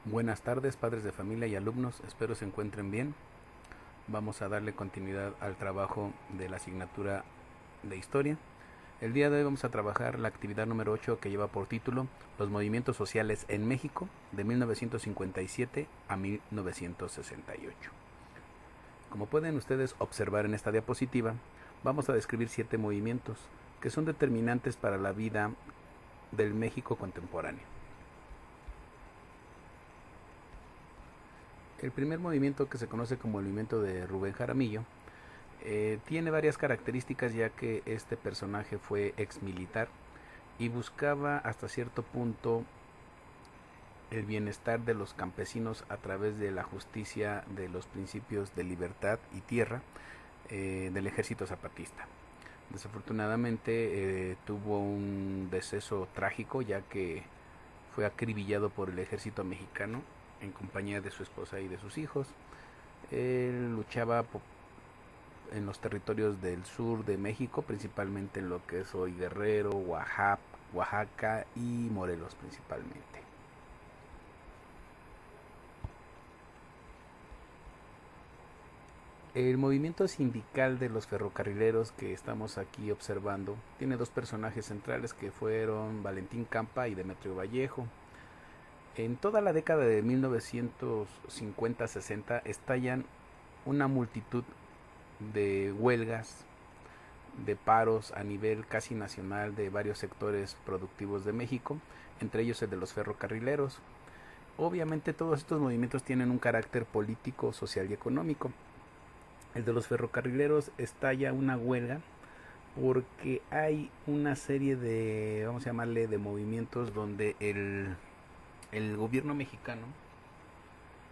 Buenas tardes, padres de familia y alumnos, espero se encuentren bien. Vamos a darle continuidad al trabajo de la asignatura de historia. El día de hoy vamos a trabajar la actividad número 8 que lleva por título Los movimientos sociales en México de 1957 a 1968. Como pueden ustedes observar en esta diapositiva, vamos a describir 7 movimientos que son determinantes para la vida del México contemporáneo. El primer movimiento, que se conoce como el movimiento de Rubén Jaramillo, tiene varias características, ya que este personaje fue ex militar y buscaba hasta cierto punto el bienestar de los campesinos a través de la justicia, de los principios de libertad y tierra del ejército zapatista. Desafortunadamente tuvo un deceso trágico, ya que fue acribillado por el ejército mexicano en compañía de su esposa y de sus hijos. Él luchaba en los territorios del sur de México, principalmente en lo que es hoy Guerrero, Oaxaca y Morelos principalmente. El movimiento sindical de los ferrocarrileros que estamos aquí observando tiene dos personajes centrales, que fueron Valentín Campa y Demetrio Vallejo. En toda la década de 1950-60 estallan una multitud de huelgas, de paros a nivel casi nacional de varios sectores productivos de México, entre ellos el de los ferrocarrileros. Obviamente todos estos movimientos tienen un carácter político, social y económico. El de los ferrocarrileros estalla una huelga porque hay una serie de, vamos a llamarle, de movimientos donde el gobierno mexicano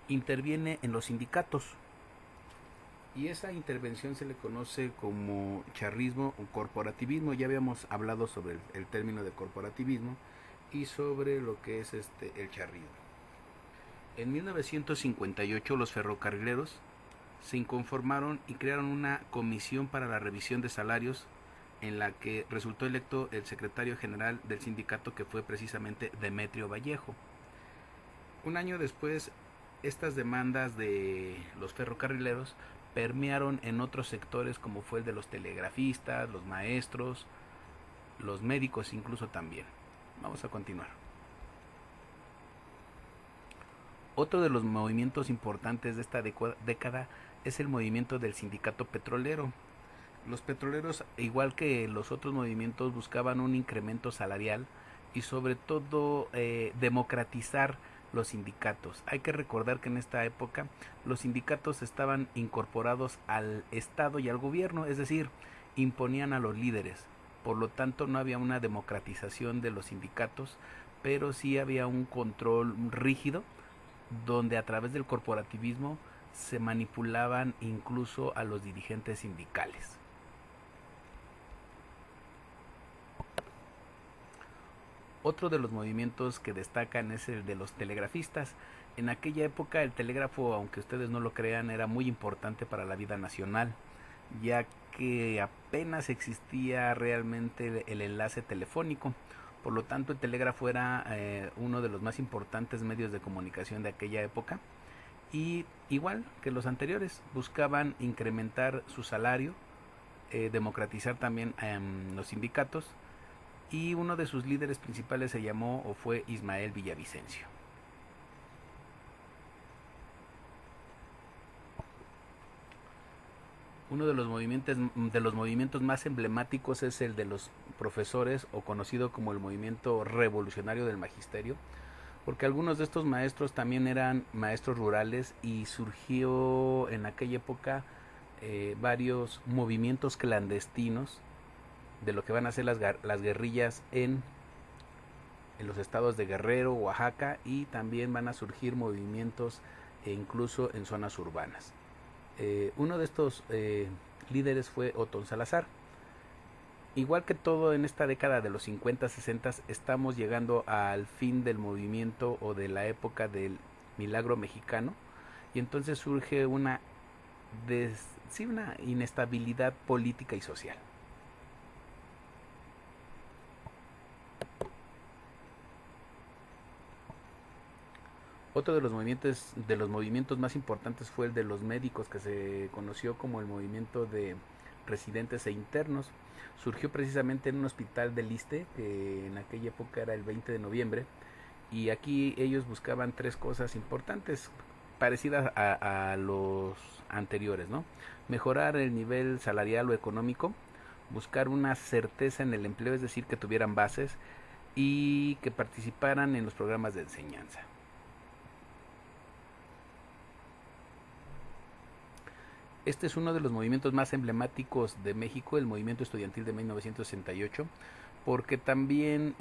interviene en los sindicatos. Y esa intervención se le conoce como charrismo o corporativismo. Ya habíamos hablado sobre el término de corporativismo y sobre lo que es el charrismo. En 1958 los ferrocarrileros se inconformaron y crearon una comisión para la revisión de salarios, en la que resultó electo el secretario general del sindicato, que fue precisamente Demetrio Vallejo. Un año después, estas demandas de los ferrocarrileros permearon en otros sectores, como fue el de los telegrafistas, los maestros, los médicos incluso también. Vamos a continuar. Otro de los movimientos importantes de esta década es el movimiento del sindicato petrolero. Los petroleros, igual que los otros movimientos, buscaban un incremento salarial y sobre todo democratizar los sindicatos. Hay que recordar que en esta época los sindicatos estaban incorporados al Estado y al gobierno, es decir, imponían a los líderes. Por lo tanto, no había una democratización de los sindicatos, pero sí había un control rígido, donde a través del corporativismo se manipulaban incluso a los dirigentes sindicales. Otro de los movimientos que destacan es el de los telegrafistas. En aquella época el telégrafo, aunque ustedes no lo crean, era muy importante para la vida nacional, ya que apenas existía realmente el enlace telefónico. Por lo tanto, el telégrafo era uno de los más importantes medios de comunicación de aquella época. Y igual que los anteriores, buscaban incrementar su salario, democratizar también los sindicatos, y uno de sus líderes principales se llamó o fue Ismael Villavicencio. Uno de los movimientos más emblemáticos es el de los profesores, o conocido como el movimiento revolucionario del magisterio, porque algunos de estos maestros también eran maestros rurales, y surgió en aquella época varios movimientos clandestinos de lo que van a ser las guerrillas en los estados de Guerrero, Oaxaca, y también van a surgir movimientos incluso en zonas urbanas. Uno de estos líderes fue Otón Salazar. Igual que todo en esta década de los 50-60, estamos llegando al fin del movimiento o de la época del milagro mexicano, y entonces surge una inestabilidad política y social. Otro de los movimientos más importantes fue el de los médicos, que se conoció como el movimiento de residentes e internos. Surgió precisamente en un hospital del Iste, que en aquella época era el 20 de noviembre, y aquí ellos buscaban tres cosas importantes parecidas a los anteriores, ¿no? Mejorar el nivel salarial o económico, buscar una certeza en el empleo, es decir, que tuvieran bases y que participaran en los programas de enseñanza. Este es uno de los movimientos más emblemáticos de México, el movimiento estudiantil de 1968, porque también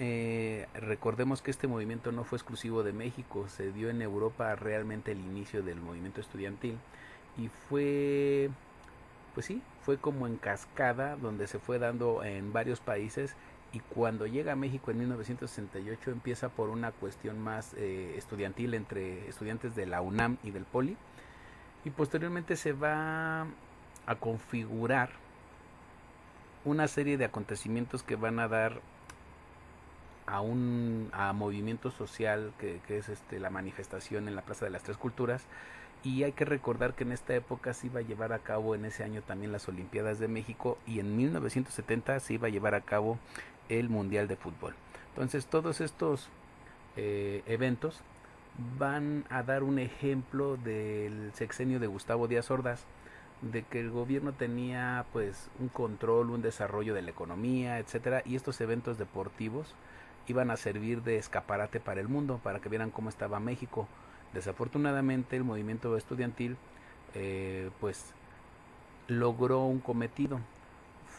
recordemos que este movimiento no fue exclusivo de México, se dio en Europa realmente el inicio del movimiento estudiantil y fue, pues sí, fue como en cascada donde se fue dando en varios países y cuando llega a México en 1968 empieza por una cuestión más estudiantil entre estudiantes de la UNAM y del Poli y posteriormente se va a configurar una serie de acontecimientos que van a dar a movimiento social que es la manifestación en la Plaza de las Tres Culturas y hay que recordar que en esta época se iba a llevar a cabo en ese año también las Olimpiadas de México y en 1970 se iba a llevar a cabo el Mundial de Fútbol. Entonces todos estos eventos van a dar un ejemplo del sexenio de Gustavo Díaz Ordaz, de que el gobierno tenía pues un control, un desarrollo de la economía, etcétera, y estos eventos deportivos iban a servir de escaparate para el mundo, para que vieran cómo estaba México. Desafortunadamente el movimiento estudiantil pues logró un cometido,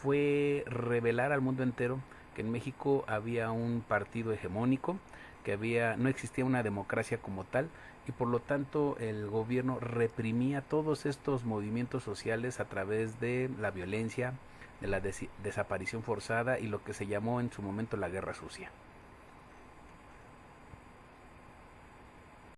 fue revelar al mundo entero que en México había un partido hegemónico, que no existía una democracia como tal y por lo tanto el gobierno reprimía todos estos movimientos sociales a través de la violencia, de la desaparición forzada y lo que se llamó en su momento la guerra sucia.